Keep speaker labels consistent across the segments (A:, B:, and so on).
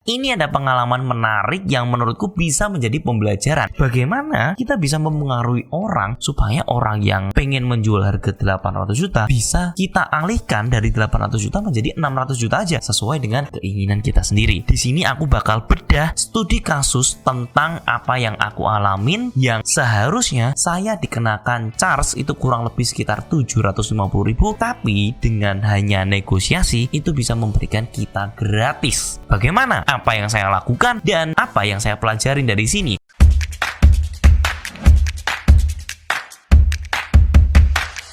A: ini ada pengalaman menarik yang menurutku bisa menjadi pembelajaran. Bagaimana kita bisa mempengaruhi orang supaya orang yang pengen menjual harga 800 juta bisa kita alihkan dari 800 juta menjadi 600 juta aja sesuai dengan keinginan kita sendiri. Di sini aku bakal bedah studi kasus tentang apa yang aku alamin yang seharusnya saya dikenakan charge itu kurang lebih sekitar 750.000, tapi dengan hanya negosiasi itu bisa memberikan kita gratis. Bagaimana? Apa yang saya lakukan dan apa yang saya pelajarin dari sini?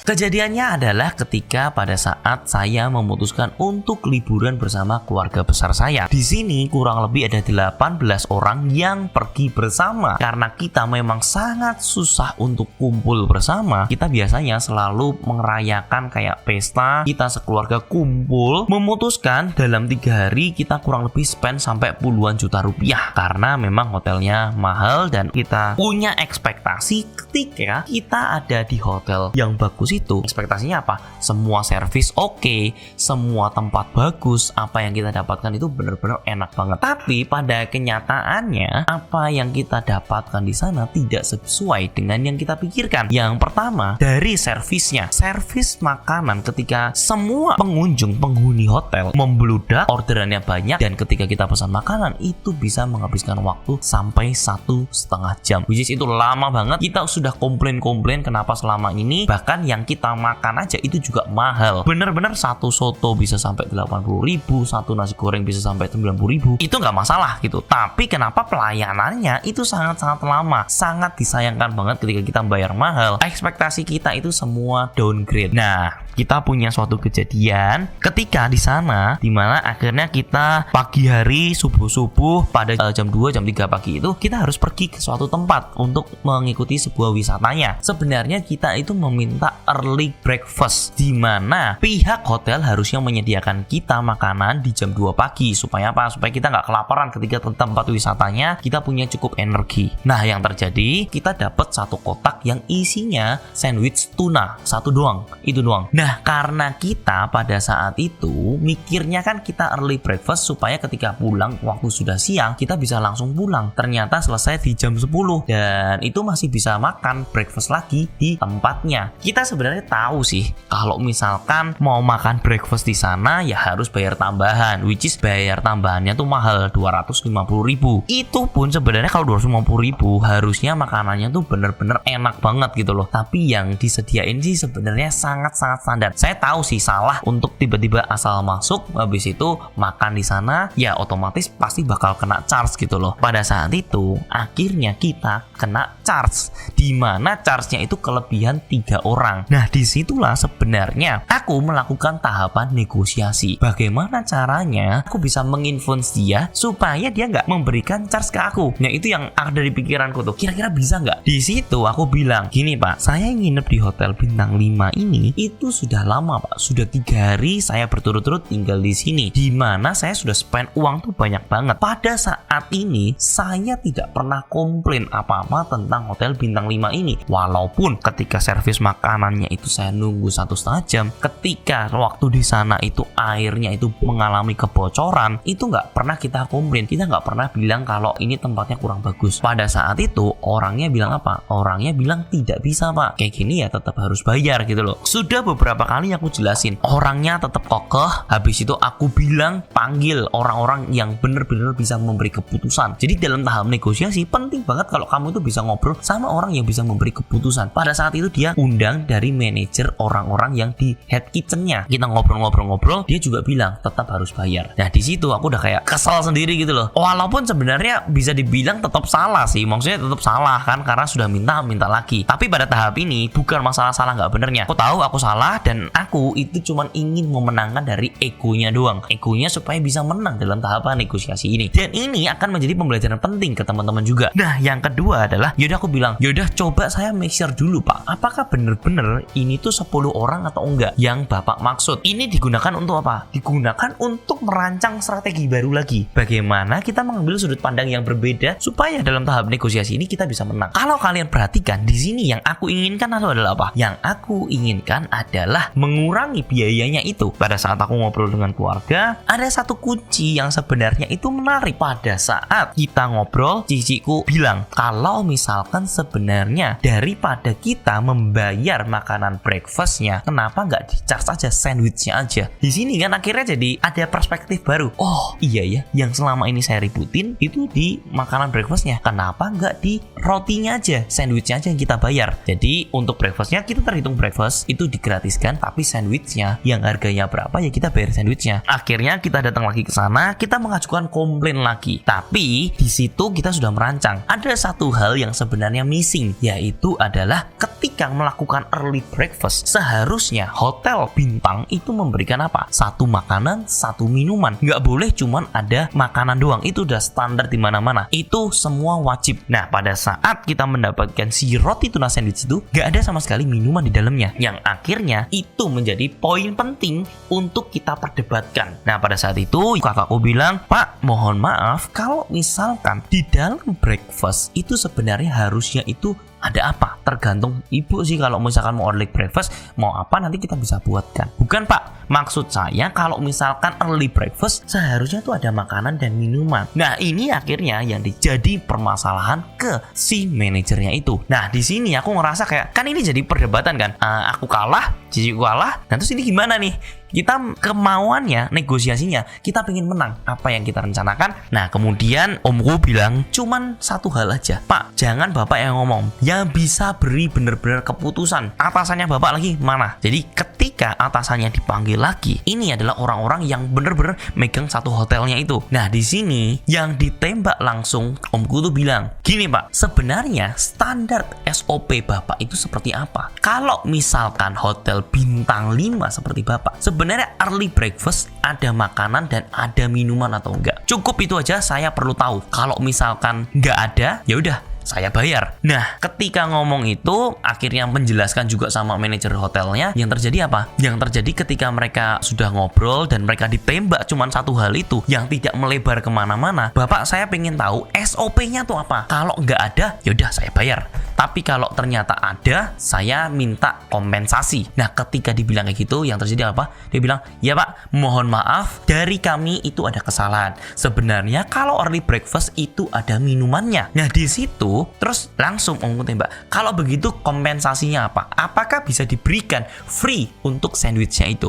A: Kejadiannya adalah ketika pada saat saya memutuskan untuk liburan bersama keluarga besar saya. Di sini kurang lebih ada 18 orang yang pergi bersama. Karena kita memang sangat susah untuk kumpul bersama, kita biasanya selalu merayakan kayak pesta. Kita sekeluarga kumpul, memutuskan dalam 3 hari kita kurang lebih spend sampai puluhan juta rupiah. Karena memang hotelnya mahal dan kita punya ekspektasi ketika kita ada di hotel yang bagus itu, ekspektasinya apa? Semua servis oke, semua tempat bagus, apa yang kita dapatkan itu benar-benar enak banget. Tapi pada kenyataannya, apa yang kita dapatkan di sana tidak sesuai dengan yang kita pikirkan. Yang pertama, dari servisnya. Servis makanan ketika semua penghuni hotel membludak, orderannya banyak, dan ketika kita pesan makanan itu bisa menghabiskan waktu sampai 1,5 jam. Which is itu lama banget. Kita sudah komplain kenapa selama ini bahkan yang kita makan aja itu juga mahal. Bener-bener satu soto bisa sampai 80.000, satu nasi goreng bisa sampai 90.000. Itu nggak masalah gitu. Tapi kenapa pelayanannya itu sangat-sangat lama? Sangat disayangkan banget ketika kita bayar mahal. Ekspektasi kita itu semua downgrade. Nah, kita punya suatu kejadian ketika di sana, dimana akhirnya kita pagi hari subuh pada jam 2, jam 3 pagi itu kita harus pergi ke suatu tempat untuk mengikuti sebuah wisatanya. Sebenarnya kita itu meminta early breakfast, di mana pihak hotel harusnya menyediakan kita makanan di jam 2 pagi. Supaya apa? Supaya kita nggak kelaparan ketika ke tempat wisatanya, kita punya cukup energi. Nah, yang terjadi, kita dapat satu kotak yang isinya sandwich tuna, satu doang, itu doang. Nah, karena kita pada saat itu mikirnya kan kita early breakfast supaya ketika pulang waktu sudah siang, kita bisa langsung pulang. Ternyata selesai di jam 10 dan itu masih bisa makan breakfast lagi di tempatnya. Kita sebenarnya tahu sih kalau misalkan mau makan breakfast di sana ya harus bayar tambahan, which is bayar tambahannya tuh mahal, 250.000. Itu pun sebenarnya kalau 250.000 harusnya makanannya tuh bener-bener enak banget gitu loh. Tapi yang disediain sih sebenarnya sangat-sangat standar. Saya tahu sih salah untuk tiba-tiba asal masuk habis itu makan di sana, ya otomatis pasti bakal kena charge gitu loh. Pada saat itu akhirnya kita kena charge, di mana charge-nya itu kelebihan 3 orang. Nah, disitulah sebenarnya aku melakukan tahapan negosiasi. Bagaimana caranya aku bisa menginfluence dia supaya dia nggak memberikan charge ke aku. Nah, itu yang ada di pikiranku tuh. Kira-kira bisa nggak? Di situ aku bilang, gini Pak, saya nginep di hotel bintang 5 ini itu sudah lama Pak. Sudah 3 hari saya berturut-turut tinggal di sini, di mana saya sudah spend uang tuh banyak banget. Pada saat ini saya tidak pernah komplain apa-apa tentang hotel bintang 5 ini. Walaupun ketika servis makanannya itu saya nunggu 1,5 jam, ketika waktu di sana itu airnya itu mengalami kebocoran, itu nggak pernah kita komplain. Kita nggak pernah bilang kalau ini tempatnya kurang bagus. Pada saat itu orangnya bilang apa? Orangnya bilang tidak bisa Pak, kayak gini ya tetap harus bayar gitu loh. Sudah beberapa kali aku jelasin, orangnya tetap kokoh. Habis itu aku bilang panggil orang-orang yang benar-benar bisa memberi keputusan. Jadi dalam tahap negosiasi penting banget kalau kamu itu bisa ngobrol sama orang yang bisa memberi keputusan. Pada saat itu dia undang dari manajer orang-orang yang di head kitchennya. Kita ngobrol-ngobrol, dia juga bilang tetap harus bayar. Nah, di situ aku udah kayak kesel sendiri gitu loh. Walaupun sebenarnya bisa dibilang tetap salah sih, maksudnya tetap salah kan karena sudah minta lagi. Tapi pada tahap ini bukan masalah salah nggak benernya. Aku tahu aku salah dan aku itu cuma ingin memenangkan dari egonya doang. Egonya supaya bisa menang dalam tahapan negosiasi ini. Dan ini akan menjadi pembelajaran penting ke teman-teman juga. Nah, yang kedua adalah yaudah aku bilang, yaudah coba saya make sure dulu Pak, apakah bener-bener ini tuh 10 orang atau enggak yang Bapak maksud. Ini digunakan untuk apa? Digunakan untuk merancang strategi baru lagi. Bagaimana kita mengambil sudut pandang yang berbeda supaya dalam tahap negosiasi ini kita bisa menang. Kalau kalian perhatikan di sini yang aku inginkan adalah apa? Yang aku inginkan adalah adalah mengurangi biayanya itu. Pada saat aku ngobrol dengan keluarga, ada satu kunci yang sebenarnya itu menarik. Pada saat kita ngobrol, ciciku bilang kalau misalkan sebenarnya daripada kita membayar makanan breakfastnya, kenapa nggak di-charge aja sandwichnya aja. Di sini kan akhirnya jadi ada perspektif baru. Oh iya ya, yang selama ini saya ributin itu di makanan breakfastnya, kenapa nggak di rotinya aja, sandwichnya aja yang kita bayar. Jadi untuk breakfastnya kita terhitung breakfast itu digratiskan, tapi sandwichnya yang harganya berapa ya kita bayar sandwichnya. Akhirnya kita datang lagi ke sana, kita mengajukan komplain lagi. Tapi di situ kita sudah merancang ada satu hal yang sebenarnya missing, yaitu adalah ketika melakukan early breakfast seharusnya hotel bintang itu memberikan apa? Satu makanan, satu minuman. Nggak boleh cuman ada makanan doang. Itu udah standar di mana-mana. Itu semua wajib. Nah, pada saat kita mendapatkan si roti tuna sandwich itu nggak ada sama sekali minuman di dalamnya. Yang akhirnya itu menjadi poin penting untuk kita perdebatkan. Nah, pada saat itu kakakku bilang, "Pak, mohon maaf kalau misalkan di dalam breakfast itu sebenarnya harusnya itu ada apa? Tergantung ibu sih, kalau misalkan mau early breakfast mau apa nanti kita bisa buatkan." Bukan Pak, maksud saya kalau misalkan early breakfast seharusnya tuh ada makanan dan minuman. Nah ini akhirnya yang jadi permasalahan ke si manajernya itu. Nah di sini aku ngerasa kayak kan ini jadi perdebatan kan. Aku kalah, ciciku kalah. Nah terus ini gimana nih? Kita kemauannya, negosiasinya, kita pengen menang apa yang kita rencanakan. Nah kemudian omku bilang cuman satu hal aja, "Pak, jangan bapak yang ngomong, yang bisa beri bener-bener keputusan atasannya bapak lagi mana." Jadi ketika atasannya dipanggil lagi, ini adalah orang-orang yang bener-bener megang satu hotelnya itu. Nah di sini yang ditembak langsung omku tuh bilang, "Gini Pak, sebenarnya standar SOP bapak itu seperti apa? Kalau misalkan hotel bintang 5 seperti bapak, sebenarnya early breakfast ada makanan dan ada minuman atau enggak? Cukup itu aja saya perlu tahu. Kalau misalkan enggak ada, ya udah saya bayar." Nah, ketika ngomong itu, akhirnya menjelaskan juga sama manajer hotelnya. Yang terjadi apa? Yang terjadi ketika mereka sudah ngobrol dan mereka ditembak cuman satu hal itu yang tidak melebar kemana-mana. "Bapak, saya pengen tahu SOP-nya tuh apa? Kalau nggak ada, yaudah saya bayar. Tapi kalau ternyata ada, saya minta kompensasi." Nah, ketika dibilang kayak gitu, yang terjadi apa? Dia bilang, "Ya Pak, mohon maaf, dari kami itu ada kesalahan. Sebenarnya kalau early breakfast itu ada minumannya." Nah, di situ terus langsung omku tembak, "Kalau begitu kompensasinya apa? Apakah bisa diberikan free untuk sandwichnya itu?"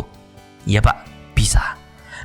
A: "Ya Pak, bisa."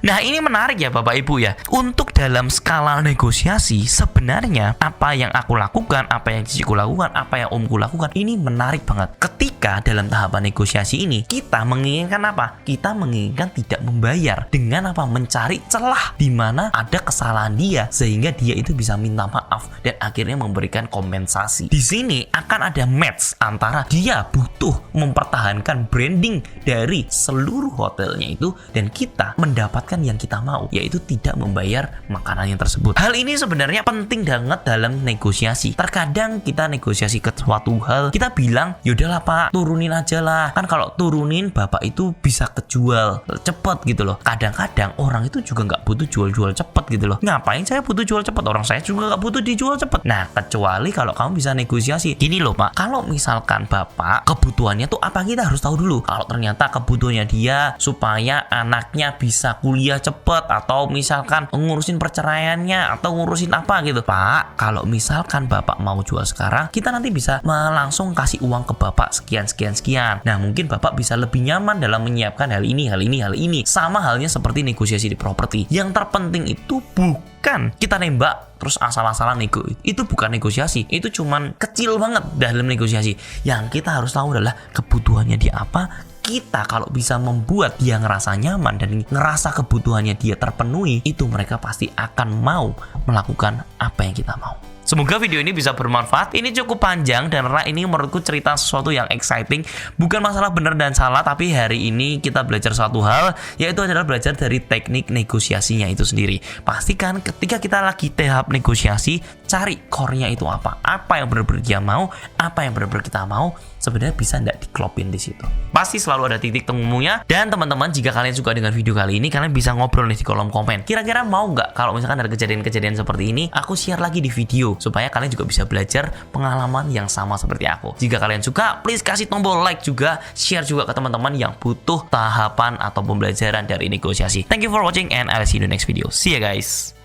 A: Nah ini menarik ya Bapak Ibu ya. Untuk dalam skala negosiasi sebenarnya apa yang aku lakukan, apa yang ciciku lakukan, apa yang omku lakukan, ini menarik banget. Ketika dalam tahapan negosiasi ini kita menginginkan apa? Kita menginginkan tidak membayar dengan apa? Mencari celah di mana ada kesalahan dia sehingga dia itu bisa minta maaf dan akhirnya memberikan kompensasi. Di sini akan ada match antara dia butuh mempertahankan branding dari seluruh hotelnya itu dan kita mendapatkan yang kita mau, yaitu tidak membayar makanan yang tersebut. Hal ini sebenarnya penting banget dalam negosiasi. Terkadang kita negosiasi ke suatu hal, kita bilang, "Yaudahlah Pak, turunin aja lah. Kan kalau turunin bapak itu bisa kejual cepet gitu loh." Kadang-kadang orang itu juga nggak butuh jual-jual cepet gitu loh. Ngapain saya butuh jual cepet? Orang saya juga nggak butuh dijual cepet. Nah, kecuali kalau kamu bisa negosiasi. Gini loh Pak, kalau misalkan bapak kebutuhannya tuh apa, kita harus tahu dulu. Kalau ternyata kebutuhannya dia supaya anaknya bisa kuliah cepet atau misalkan ngurusin perceraiannya atau ngurusin apa gitu, "Pak, kalau misalkan bapak mau jual sekarang, kita nanti bisa langsung kasih uang ke bapak sekian. Nah mungkin bapak bisa lebih nyaman dalam menyiapkan hal ini. Sama halnya seperti negosiasi di properti. Yang terpenting itu bukan kita nembak terus asal-asalan nego. Itu bukan negosiasi. Itu cuman kecil banget dalam negosiasi. Yang kita harus tahu adalah kebutuhannya dia apa. Kita kalau bisa membuat dia ngerasa nyaman dan ngerasa kebutuhannya dia terpenuhi, itu mereka pasti akan mau melakukan apa yang kita mau. Semoga video ini bisa bermanfaat. Ini cukup panjang dan ini menurutku cerita sesuatu yang exciting. Bukan masalah benar dan salah, tapi hari ini kita belajar suatu hal, yaitu adalah belajar dari teknik negosiasinya itu sendiri. Pastikan ketika kita lagi tahap negosiasi, cari core-nya itu apa. Apa yang benar-benar dia mau, apa yang benar-benar kita mau. sebenarnya bisa nggak diklopin di situ. Pasti selalu ada titik temunya. Dan teman-teman, jika kalian suka dengan video kali ini, kalian bisa ngobrol nih di kolom komen. Kira-kira mau nggak kalau misalkan ada kejadian-kejadian seperti ini, aku share lagi di video supaya kalian juga bisa belajar pengalaman yang sama seperti aku. Jika kalian suka, please kasih tombol like juga, share juga ke teman-teman yang butuh tahapan atau pembelajaran dari negosiasi. Thank you for watching and I'll see you in the next video. See ya guys.